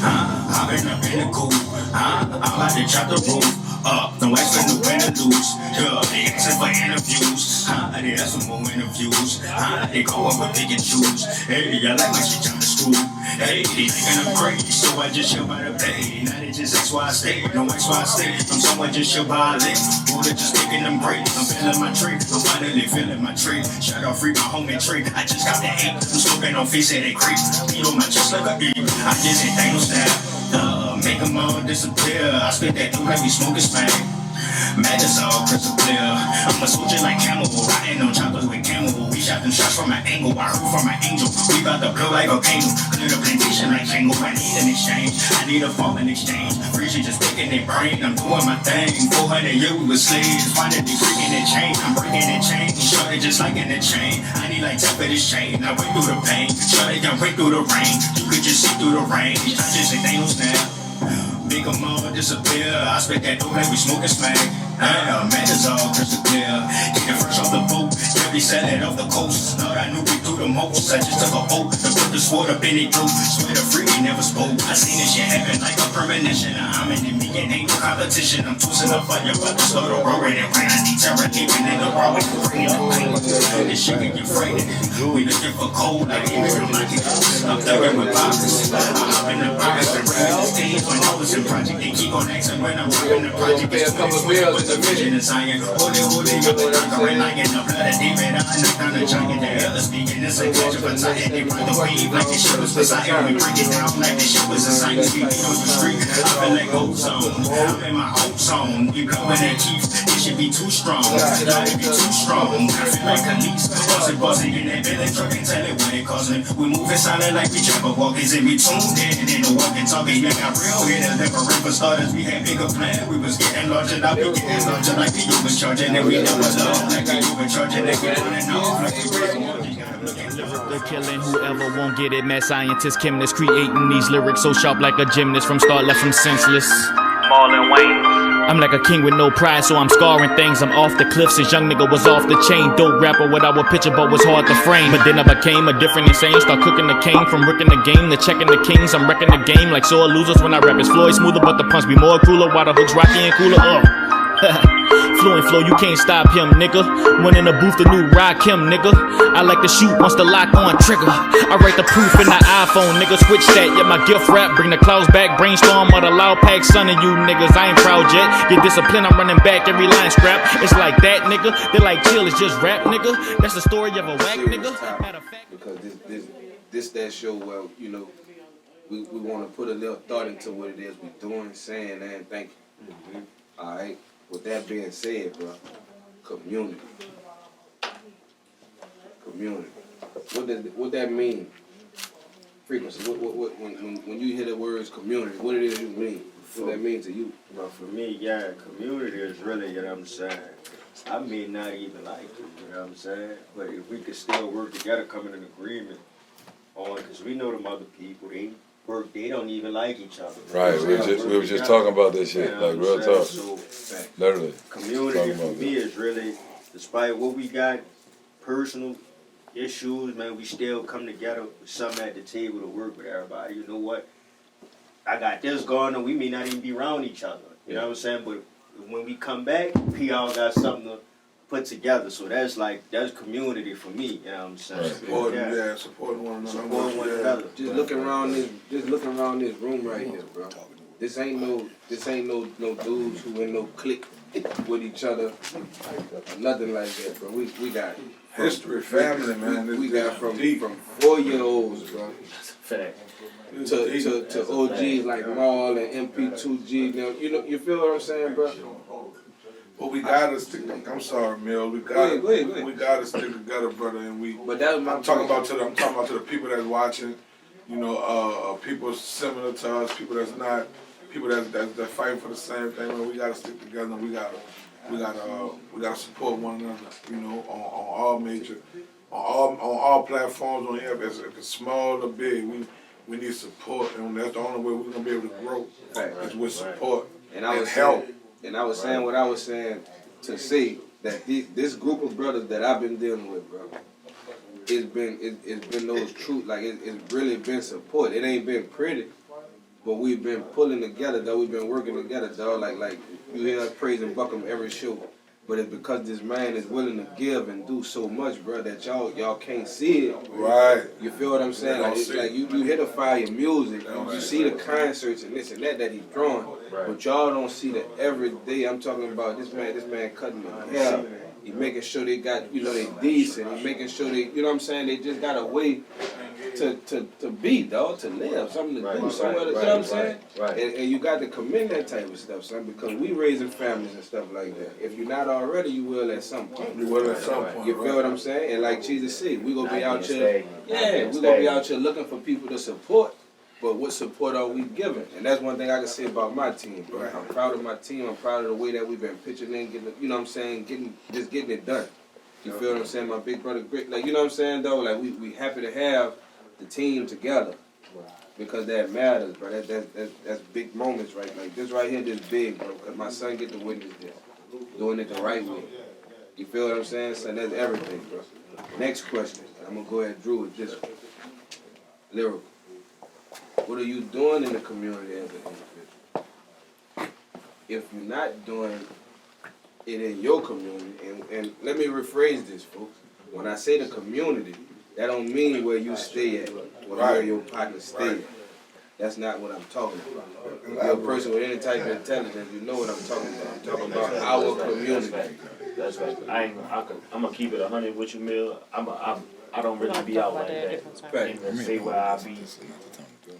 I've been up in the coop. I'm about to chop the roof up. No ice for no win or lose. Yeah, they asking for interviews. They ask for more interviews. They go up with pick and choose. Hey, I like my shit on the screw. Hey, they thinking I'm crazy, so I just chill by the pay. Now they just X, Y, stay. No X, Y, stay. I'm someone just chill by a lick. Buddha just taking them breaks. I'm feeling my tree. I'm finally feeling my tree. Shut off, free my homie tree. I just got the 8. I'm smoking on face and they creep. Beat on my chest like a E. I just ain't thank no snap. Make them all disappear. I spit that through like we smoking smack. Madness all crystal clear. I'm a soldier like Camel, riding on choppers with camel. We shot them shots from my angle, I heard from my angel. We bout to blow like a candle, clear the plantation like Tango. I need an exchange, I need a fall in exchange. Free shit just picking their brain, I'm doing my thing. 400 years we were slaves, finally breaking the chain. I'm breaking the chain, shorty just like in the chain. I need like 10 for this chain, I went through the pain. Shorty can break through the rain, you could just see through the rain. I just ain't no snap. Make them all disappear. I spit that dope like we smoking smack. Man, it's all crystal clear. Get it fresh off the boat. Yeah, we sell it off the coast. Thought I knew we threw the most. I just took a oath. The book is sword up in it throat. Swear to free, we never spoke. I seen this shit happen like a premonition. I'm in the meeting, ain't no competition. I'm twisting up on your brother. Slow the road and rain. I need terror, keeping in the raw. We bring it up. This shit can get frightening. We looking for cold like even the lucky. I'm thugging with pockets. I'm up in the pockets. The stage when I was in project. They keep on asking when I'm rocking the project. It's 2020 with the vision and science. Holy, you're the conquering lion. The blood of David, I knocked down the giant. The other speaking, it's a catch of a titan. They run the wave like the shit was Poseidon. We break it down like the shit was a science. We beat on the street. I feel like ozone. I'm in my own zone. We blowing that keef. It should be too strong. Not it be too strong. I feel like Khalees. Buzzing in that belly truck and tell it what it causing. We moving silent like we Jabberwockers and we tuned in. And the walking talking, you got real hitters. Never for starters, we had bigger plans. We was getting larger, now we getting larger like we was charging. And we never love like we was charging. And we running off like we They're killing whoever won't get it. Mad scientists, chemists creating these lyrics so sharp like a gymnast. From start left them senseless. Marlon Wayne. I'm like a king with no pride, so I'm scarring things. I'm off the cliffs, this young nigga was off the chain. Dope rapper without a picture, but was hard to frame. But then I became a different insane. Start cooking the cane, from wrecking the game to checking the kings. I'm wrecking the game like sore losers when I rap. It's Floyd smoother, but the punch be more cooler. While the hooks rocky and cooler. Fluent flow, you can't stop him, nigga. One in the booth, the new rock him, nigga. I like to shoot once the lock on trigger. I write the proof in the iPhone, nigga. Switch that, yeah, my gift rap. Bring the clouds back, brainstorm of the loud pack. Son of you niggas, I ain't proud yet. Get discipline, I'm running back every line scrap. It's like that, nigga. They like chill, it's just rap, nigga. That's the story of a whack, nigga. Matter of fact, because this that show where, you know, we want to put a little thought into what it is we doing, saying, and thank you. All right. With that being said, bro, community. What that mean? Frequency. When you hear the words community, what it is you mean? What that mean to you? Well, for me, yeah, community is really, you know what I'm saying. I may not even like it, you know what I'm saying. But if we could still work together, come in an agreement on, because we know them other people, they don't even like each other. Right, we were just talking about this shit, you know like real talk. So, literally. Community for me is really, despite what we got, personal issues, man, we still come together with something at the table to work with everybody. You know what? I got this going on, we may not even be around each other. You know what I'm saying? But when we come back, we all got something to put together. So that's community for me, you know what I'm saying? Right. Supporting one another. Just looking around this room right here, bro. This ain't no dudes who ain't no clique with each other. Nothing like that, bro. We got History, family, man. We got from 4-year-olds, bro. To OGs like Maul and MP2G. Now, you feel what I'm saying, bro? But we gotta stick. I'm sorry, Mill. We gotta stick together, brother. And But that's I'm talking about to the people that's watching. You know, people similar to us, people that's not, people that fighting for the same thing. Man, we gotta stick together. And we gotta support one another. You know, on all major, on all platforms on here. If it's small or big, we need support, and that's the only way we're gonna be able to grow. Is with support and help. And I was saying what I was saying to see that this group of brothers that I've been dealing with, bro, it's been those truth, like it's really been support. It ain't been pretty, But we've been pulling together, though. We've been working together, though. Like you hear us praising Buckham every show. But it's because this man is willing to give and do so much, bro, that y'all can't see it. Right. You feel what I'm saying? Like, it's like you hear the fire music, you see the concerts and this and that he's drawing. But y'all don't see that every day. I'm talking about this man cutting the hair. He making sure they got, they decent. He making sure they, you know what I'm saying? They just got a way to be, dog, to live, something to do, somewhere to, you know what I'm saying? Right. And you got to commend that type of stuff, son, because we raising families and stuff like that. If you're not already, you will at some point. You will at some point. You feel what I'm saying? And like Jesus said, we gonna be out here, we're gonna be out here looking for people to support. But what support are we giving? And that's one thing I can say about my team, bro. I'm proud of my team. I'm proud of the way that we've been pitching in, getting, you know what I'm saying, getting it done. You feel what I'm saying? My big brother, like, you know what I'm saying, though? Like, we happy to have the team together because that matters, bro. That's big moments, right? Like, this right here, this big, bro, because my son get to witness this, doing it the right way. You feel what I'm saying? So that's everything, bro. Next question. I'm going to go ahead, Drew, with this one. Lyrical. What are you doing in the community as an individual? If you're not doing it in your community, and let me rephrase this, folks. When I say the community, that don't mean where you stay at, or where your partner stay at. That's not what I'm talking about. If you're a person with any type of intelligence, you know what I'm talking about. I'm talking about our community. That's right. I'm gonna keep it 100 with you, Mill. I don't really be out like that. And say where I be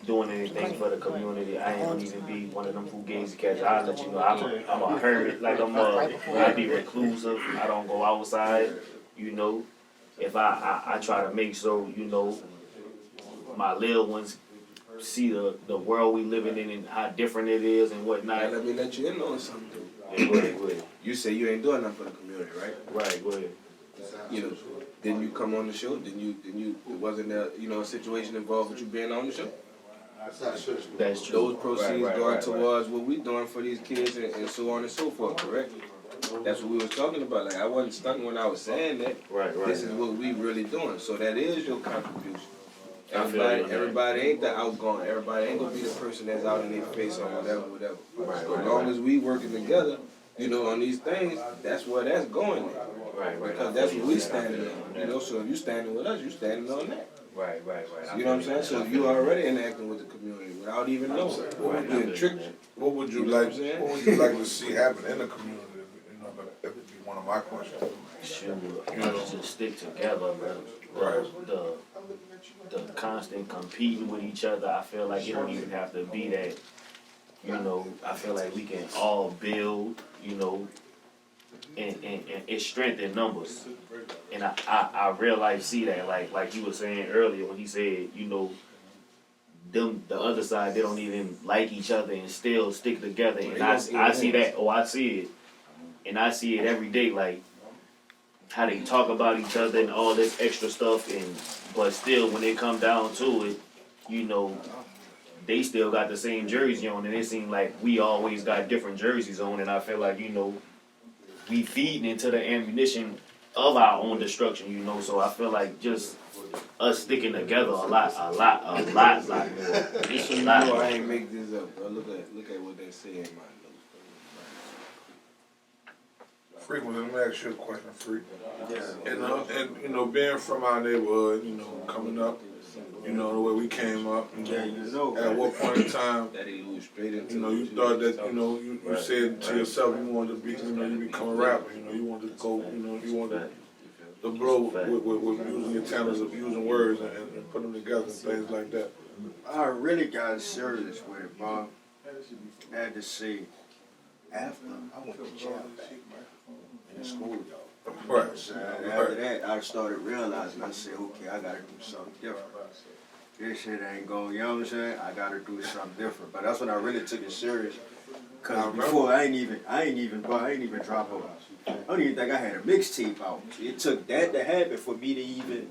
doing anything for the community. I ain't gonna even be one of them fugazi cats. I'll let you know I'm a hermit. Like I be reclusive. I don't go outside. If I try to make sure my little ones see the world we living in and how different it is and whatnot. Hey, let me let you in on something. Yeah, go ahead. You say you ain't doing nothing for the community, right? Right, go ahead. Didn't you come on the show? Wasn't there, a situation involved with you being on the show? That's true. Those proceeds going towards what we doing for these kids and so on and so forth, correct? That's what we was talking about. Like, I wasn't stuck when I was saying that. Right. This is what we really doing. So that is your contribution. Everybody ain't the outgoing. Everybody ain't gonna be the person that's out in their face or whatever. As long as we working together, on these things, that's where that's going at. Right. Because that's what we standing on. So if you standing with us, you standing on that. Right. You know what I'm saying? So you already interacting with the community without even knowing. Being tricked. What would you like to see happen in the community? That would be one of my questions. Sure. Just stick together, bro. The constant competing with each other, I feel like it don't even have to be that. I feel like we can all build, and it's strength in numbers. And I realize see that, like you were saying earlier when he said, them the other side, they don't even like each other and still stick together. And I see that. I see it. And I see it every day, like how they talk about each other and all this extra stuff, but still when it come down to it, they still got the same jersey on, and it seems like we always got different jerseys on, and I feel like, we feeding into the ammunition of our own destruction, so I feel like just us sticking together a lot more. I ain't make this up, bro. Look at what they say in my notes. Frequency, let me ask you a question, Freak. And being from our neighborhood, coming up, the way we came up, at what point in time, you thought that, you said to yourself you wanted to be, you become a rapper, you wanted to go, you wanted to blow with using your talents of using words and put them together and things like that. I really got serious with it, Bob. I had to say, after I went to jail back in school, though. Right. After that, I started realizing, I said, okay, I gotta do something different. This shit ain't going, you know what I'm saying? I gotta do something different. But that's when I really took it serious. Cause before I ain't even drop a, I don't even think I had a mixtape out. It took that to happen for me to even.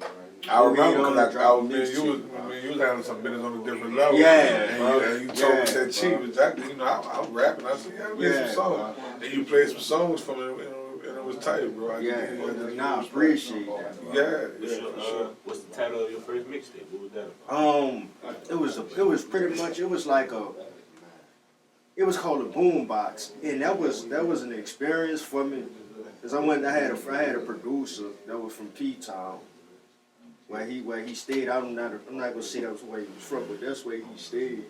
I remember because you was having some business on a different level. Yeah. And you told me that cheap. Exactly. I was rapping. I said, yeah, play some songs. And you played some songs from it. it was tight, bro. I Appreciate that. Yeah, What's yeah, your, for sure. what's the title of your first mixtape? What was that about? It was pretty much, it was like it was called a boombox, and that was an experience for me, cause I had a producer that was from P-Town, where he stayed. I'm not gonna say that's where he was from, but that's where he stayed.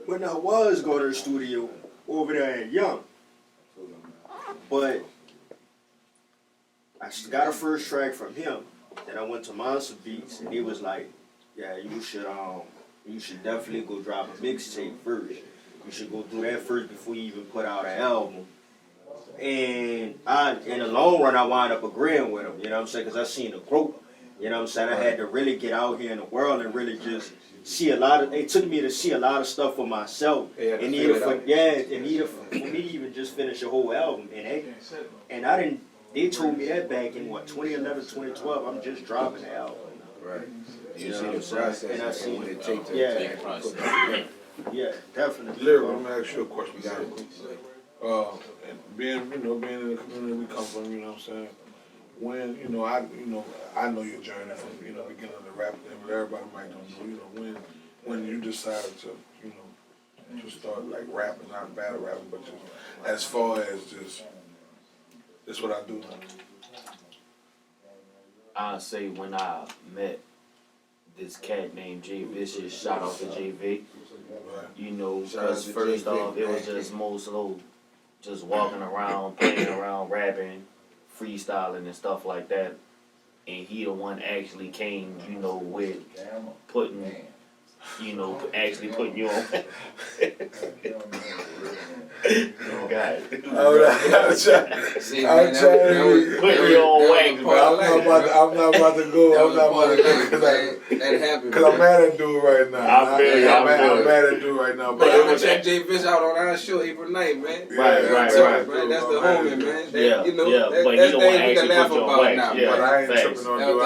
When I was going to the studio over there at Young, but I got a first track from him. Then I went to Monster Beats, and he was like, "Yeah, you should definitely go drop a mixtape first. You should go do that first before you even put out an album." And in the long run, I wound up agreeing with him. You know what I'm saying? Because I seen the growth. You know what I'm saying? I had to really get out here in the world and really just see a lot of. It took me to see a lot of stuff for myself. And either for me to even just finish a whole album. And I didn't. They told me that back in 2011, 2012. I'm just dropping the album. Right. You know what I'm saying? And I seen what it takes to yeah, definitely. Lyric, I'm gonna ask you a question. And being in the community we come from, you know what I'm saying? When, I know your journey from, beginning of the rap thing, but everybody might don't know, when you decided to, to start like rapping, not battle rapping, but just as far as just, that's what I do now. I say when I met this cat named Jay Vicious, shout out to Jay Vic. Because first off, it was just more slow, just walking around, playing around, rapping, freestyling and stuff like that. And he the one actually came, with putting, actually putting you on. Oh God. I'm Put me on wax, bro. I'm not about to go. That happened. Because I'm mad at dude right now. I'm mad at dude right now. But I'm gonna check Jay Fish out on our show April 9th, man. Right. Man. That's the homie, man. But he don't things we actually can laugh put you on about wax. now. Yeah, But I ain't facts. tripping on dude. I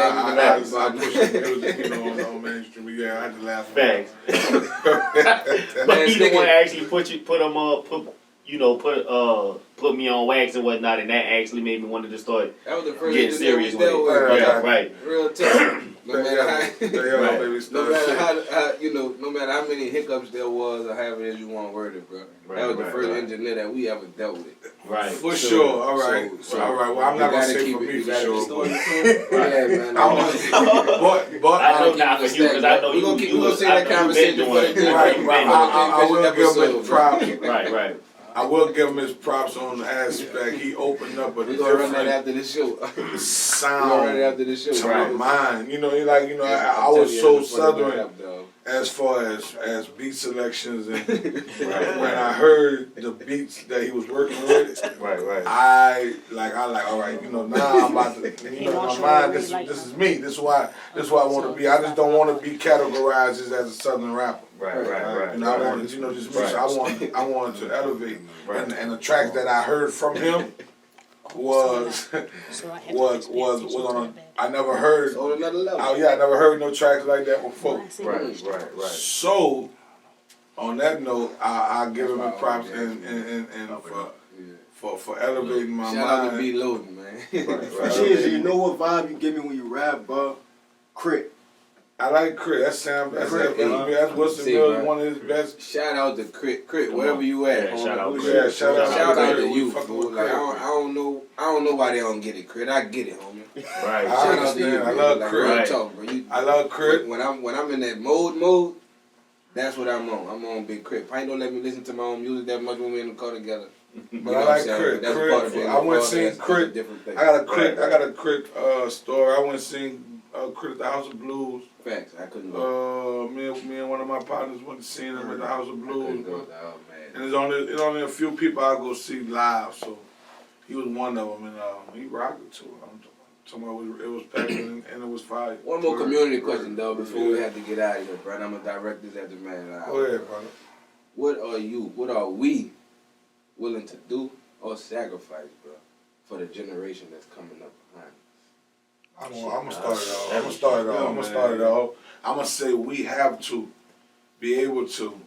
push the music, on mainstream. But yeah, I had to laugh. Facts. But he the one actually put him up, put me on wax and whatnot, and that actually made me want to start That was the first getting serious with it. Yeah, right. Real tough. No matter how, no matter how many hiccups there was or however it is you want to word it, bro. That was the first engineer that we ever dealt with. Right. For sure. All right. All right. Well, I'm not gonna say for me for sure. Yeah, man. But I know not for you because I know you. We're gonna say that conversation for the right. I will give him his props. Right. I will give him his props on the aspect. He opened up a We're gonna run that after the show. sound We're gonna run it after the show. to my mind. I was so southern as far as beat selections and when I heard the beats that he was working with, Right. I like all right, now I'm about to in my mind this is me. This is why I want to be. I just don't want to be categorized as a southern rapper. Right. I wanted, just me. So I wanted to elevate, and the tracks that I heard from him was on. I never heard. On another level. I never heard no tracks like that before. Right. So, on that note, I give him his props and for elevating my mind. Shout out to B Loading, man. Cheers, you know what vibe you give me when you rap, bro? Crit. I like Crit. That's Sam. That's what's the one of his best. Shout out to Crit, wherever you at. Yeah, shout out. Yeah, shout out to Crit. you. Like I don't know why they don't get it, Crit. I get it, homie. Right. Shout out to you. I love Crit. Right. Talk, bro. I love Crit. When I'm in that mode, that's what I'm on. I'm on big Crit. Pint don't let me listen to my own music that much when we're in the car together. But I like Crit. Crit. I went and seen Crit. I got a Crit story. I went and seen Crit at the House of Blues. Facts. I couldn't go. Me and one of my partners went to see him at the House of Blues. Oh, man. And there's only a few people I go see live, so he was one of them, and he rocked it too. It was packed and it was fire. One more community question though before we have to get out of here, bro. I'm gonna direct this at the man. Go ahead, brother. What are we willing to do or sacrifice, bro, for the generation that's coming up behind us? I'm gonna start it off. I'm gonna say we have to be able to.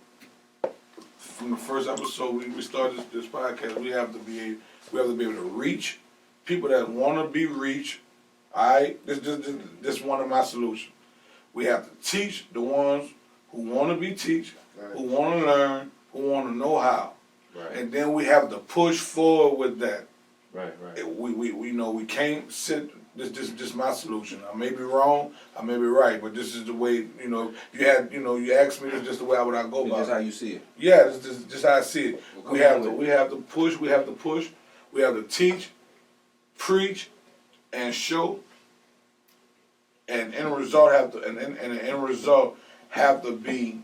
From the first episode we started this podcast, we have to be able to reach people that want to be reached. All right, this one of my solutions. We have to teach the ones who want to be teach, who want to learn, who want to know how, and then we have to push forward with that. Right. We know we can't sit. This my solution. I may be wrong, I may be right, but this is the way. You asked me, this is just the way I would go about it. That's how you see it. Yeah, this is just how I see it. Well, We have to push. We have to teach, preach, and show. And the end result have to be